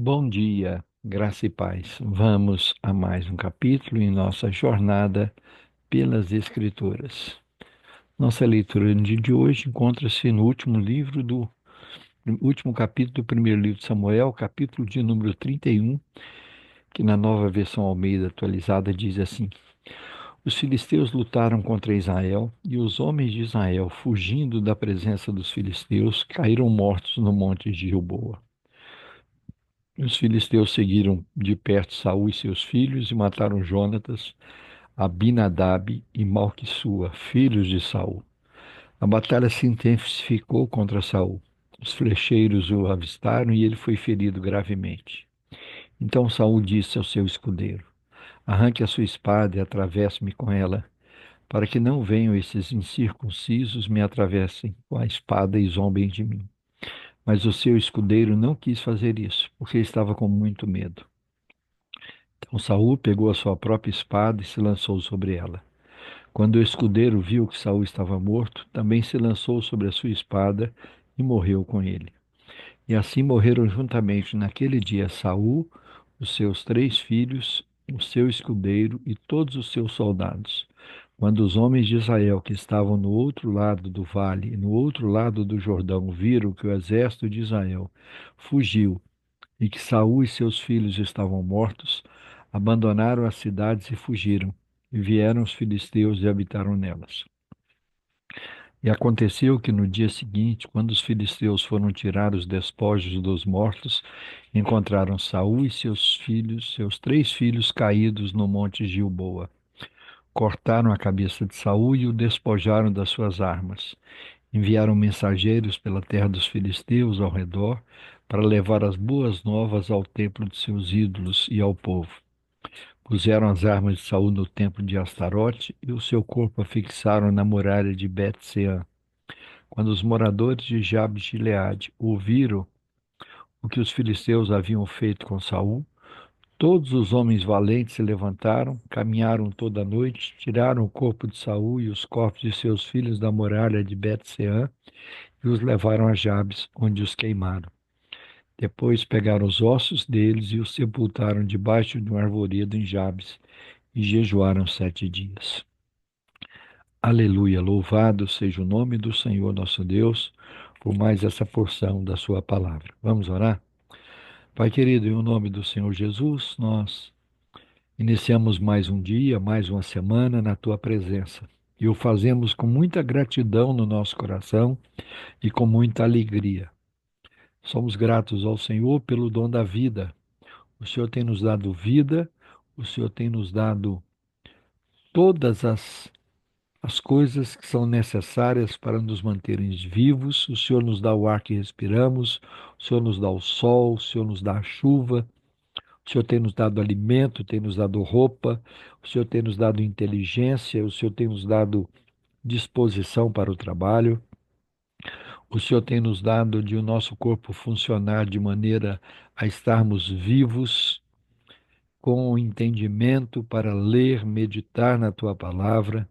Bom dia, graça e paz. Vamos a mais um capítulo em nossa jornada pelas Escrituras. Nossa leitura no dia de hoje encontra-se no último capítulo do primeiro livro de Samuel, capítulo de número 31, que na nova versão Almeida atualizada diz assim: Os filisteus lutaram contra Israel, e os homens de Israel, fugindo da presença dos filisteus, caíram mortos no monte de Gilboa. Os filisteus seguiram de perto Saul e seus filhos e mataram Jonatas, Abinadab e Malquissua, filhos de Saul. A batalha se intensificou contra Saul. Os flecheiros o avistaram e ele foi ferido gravemente. Então Saul disse ao seu escudeiro: Arranque a sua espada e atravesse-me com ela, para que não venham esses incircuncisos me atravessem com a espada e zombem de mim. Mas o seu escudeiro não quis fazer isso, porque estava com muito medo. Então Saul pegou a sua própria espada e se lançou sobre ela. Quando o escudeiro viu que Saul estava morto, também se lançou sobre a sua espada e morreu com ele. E assim morreram juntamente naquele dia Saul, os seus 3 filhos, o seu escudeiro e todos os seus soldados. Quando os homens de Israel que estavam no outro lado do vale e no outro lado do Jordão viram que o exército de Israel fugiu e que Saul e seus filhos estavam mortos, abandonaram as cidades e fugiram, e vieram os filisteus e habitaram nelas. E aconteceu que no dia seguinte, quando os filisteus foram tirar os despojos dos mortos, encontraram Saul e seus filhos, seus 3 filhos caídos no monte Gilboa. Cortaram a cabeça de Saul e o despojaram das suas armas. Enviaram mensageiros pela terra dos filisteus ao redor para levar as boas novas ao templo de seus ídolos e ao povo. Puseram as armas de Saul no templo de Astarote e o seu corpo afixaram na muralha de Bet-Sean. Quando os moradores de Jabes-Gileade ouviram o que os filisteus haviam feito com Saul, todos os homens valentes se levantaram, caminharam toda a noite, tiraram o corpo de Saul e os corpos de seus filhos da muralha de Bet-Sean e os levaram a Jabes, onde os queimaram. Depois pegaram os ossos deles e os sepultaram debaixo de um arvoredo em Jabes e jejuaram 7 dias. Aleluia, louvado seja o nome do Senhor nosso Deus por mais essa porção da sua palavra. Vamos orar? Pai querido, em nome do Senhor Jesus, nós iniciamos mais um dia, mais uma semana na tua presença. E o fazemos com muita gratidão no nosso coração e com muita alegria. Somos gratos ao Senhor pelo dom da vida. O Senhor tem nos dado vida, o Senhor tem nos dado todas as coisas que são necessárias para nos manterem vivos. O Senhor nos dá o ar que respiramos, o Senhor nos dá o sol, o Senhor nos dá a chuva, o Senhor tem nos dado alimento, tem nos dado roupa, o Senhor tem nos dado inteligência, o Senhor tem nos dado disposição para o trabalho, o Senhor tem nos dado de o nosso corpo funcionar de maneira a estarmos vivos, com entendimento para ler, meditar na tua palavra,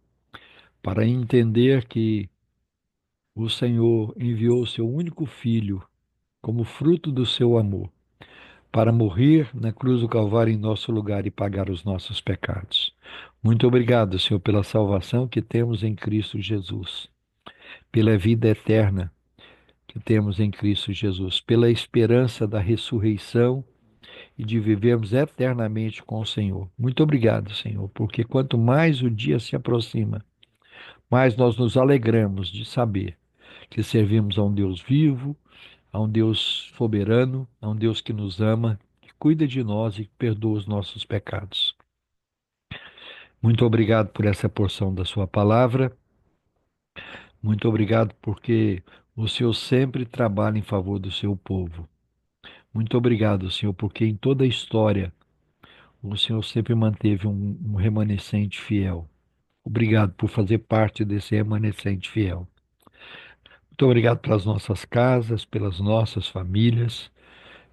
para entender que o Senhor enviou o seu único filho como fruto do seu amor para morrer na cruz do Calvário em nosso lugar e pagar os nossos pecados. Muito obrigado, Senhor, pela salvação que temos em Cristo Jesus, pela vida eterna que temos em Cristo Jesus, pela esperança da ressurreição e de vivermos eternamente com o Senhor. Muito obrigado, Senhor, porque quanto mais o dia se aproxima, mais nós nos alegramos de saber que servimos a um Deus vivo, a um Deus soberano, a um Deus que nos ama, que cuida de nós e que perdoa os nossos pecados. Muito obrigado por essa porção da sua palavra. Muito obrigado porque o Senhor sempre trabalha em favor do seu povo. Muito obrigado, Senhor, porque em toda a história o Senhor sempre manteve um remanescente fiel. Obrigado por fazer parte desse remanescente fiel. Muito obrigado pelas nossas casas, pelas nossas famílias,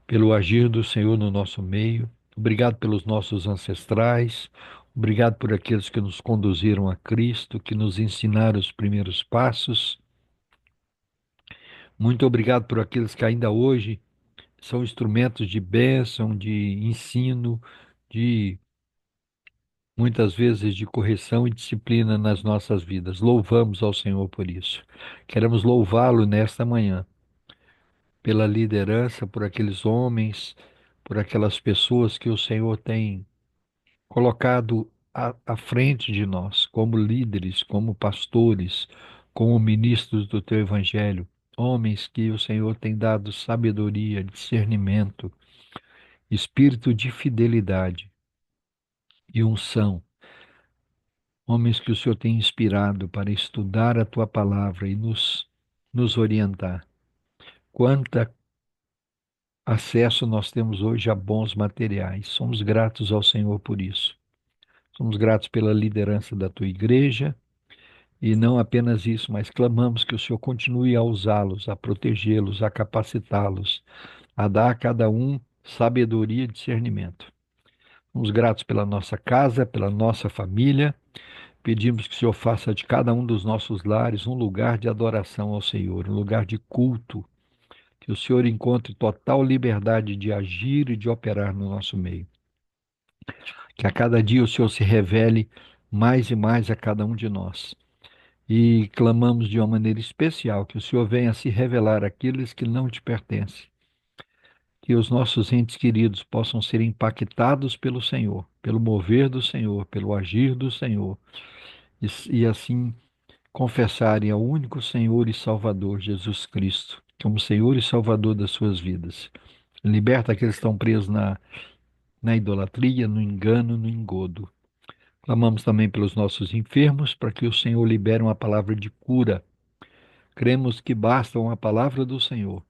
pelo agir do Senhor no nosso meio. Obrigado pelos nossos ancestrais. Obrigado por aqueles que nos conduziram a Cristo, que nos ensinaram os primeiros passos. Muito obrigado por aqueles que ainda hoje são instrumentos de bênção, de ensino, de muitas vezes de correção e disciplina nas nossas vidas. Louvamos ao Senhor por isso. Queremos louvá-lo nesta manhã, pela liderança, por aqueles homens, por aquelas pessoas que o Senhor tem colocado à frente de nós, como líderes, como pastores, como ministros do teu evangelho. Homens que o Senhor tem dado sabedoria, discernimento, espírito de fidelidade e unção. Homens que o Senhor tem inspirado para estudar a tua palavra e nos orientar. Quanta acesso nós temos hoje a bons materiais. Somos gratos ao Senhor por isso. Somos gratos pela liderança da tua igreja e não apenas isso, mas clamamos que o Senhor continue a usá-los, a protegê-los, a capacitá-los, a dar a cada um sabedoria e discernimento. Somos gratos pela nossa casa, pela nossa família. Pedimos que o Senhor faça de cada um dos nossos lares um lugar de adoração ao Senhor, um lugar de culto, que o Senhor encontre total liberdade de agir e de operar no nosso meio. Que a cada dia o Senhor se revele mais e mais a cada um de nós. E clamamos de uma maneira especial que o Senhor venha se revelar àqueles que não te pertencem. Que os nossos entes queridos possam ser impactados pelo Senhor, pelo mover do Senhor, pelo agir do Senhor. E assim confessarem ao único Senhor e Salvador, Jesus Cristo, como Senhor e Salvador das suas vidas. Liberta aqueles que estão presos na idolatria, no engano, no engodo. Clamamos também pelos nossos enfermos, para que o Senhor libere uma palavra de cura. Cremos que basta uma palavra do Senhor,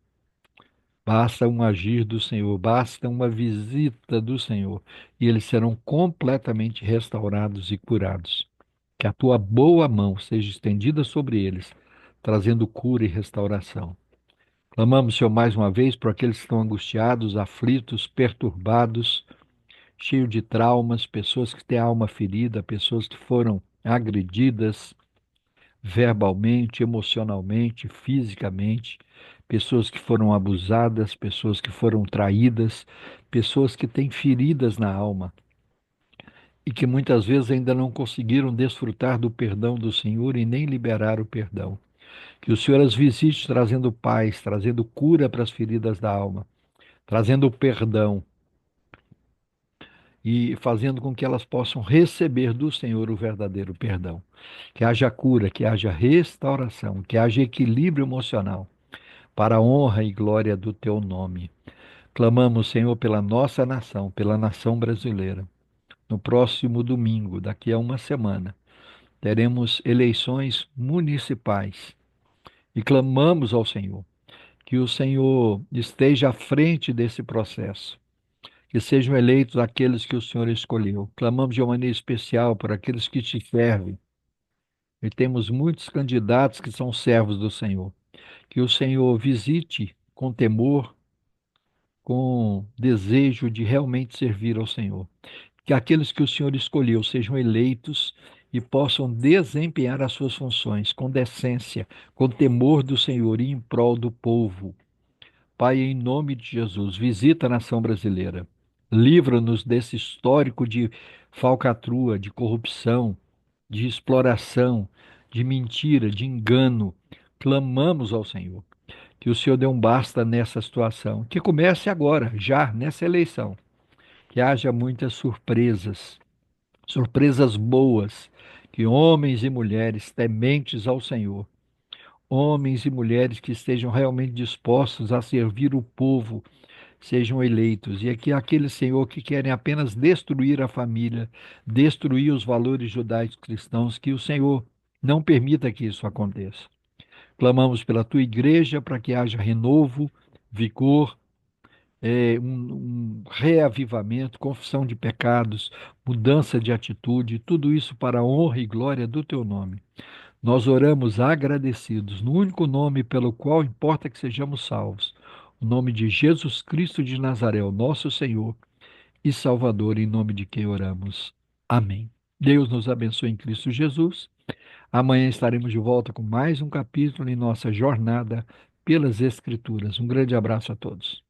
basta um agir do Senhor, basta uma visita do Senhor, e eles serão completamente restaurados e curados. Que a tua boa mão seja estendida sobre eles, trazendo cura e restauração. Clamamos, Senhor, mais uma vez por aqueles que estão angustiados, aflitos, perturbados, cheios de traumas, pessoas que têm a alma ferida, pessoas que foram agredidas verbalmente, emocionalmente, fisicamente, pessoas que foram abusadas, pessoas que foram traídas, pessoas que têm feridas na alma e que muitas vezes ainda não conseguiram desfrutar do perdão do Senhor e nem liberar o perdão. Que o Senhor as visite trazendo paz, trazendo cura para as feridas da alma, trazendo perdão e fazendo com que elas possam receber do Senhor o verdadeiro perdão. Que haja cura, que haja restauração, que haja equilíbrio emocional, para a honra e glória do teu nome. Clamamos, Senhor, pela nossa nação, pela nação brasileira. No próximo domingo, daqui a uma semana, teremos eleições municipais e clamamos ao Senhor que o Senhor esteja à frente desse processo, que sejam eleitos aqueles que o Senhor escolheu. Clamamos de uma maneira especial por aqueles que te servem. E temos muitos candidatos que são servos do Senhor. Que o Senhor visite com temor, com desejo de realmente servir ao Senhor. Que aqueles que o Senhor escolheu sejam eleitos e possam desempenhar as suas funções com decência, com temor do Senhor e em prol do povo. Pai, em nome de Jesus, visita a nação brasileira. Livra-nos desse histórico de falcatrua, de corrupção, de exploração, de mentira, de engano. Clamamos ao Senhor que o Senhor dê um basta nessa situação. Que comece agora, já nessa eleição. Que haja muitas surpresas, surpresas boas. Que homens e mulheres tementes ao Senhor, homens e mulheres que estejam realmente dispostos a servir o povo, sejam eleitos. E aqui aqueles, Senhor, que querem apenas destruir a família, destruir os valores judaicos cristãos, que o Senhor não permita que isso aconteça. Clamamos pela tua igreja para que haja renovo, vigor, um reavivamento, confissão de pecados, mudança de atitude, tudo isso para a honra e glória do teu nome. Nós oramos agradecidos no único nome pelo qual importa que sejamos salvos, o nome de Jesus Cristo de Nazaré, o nosso Senhor e Salvador, em nome de quem oramos. Amém. Deus nos abençoe em Cristo Jesus. Amanhã estaremos de volta com mais um capítulo em nossa jornada pelas Escrituras. Um grande abraço a todos.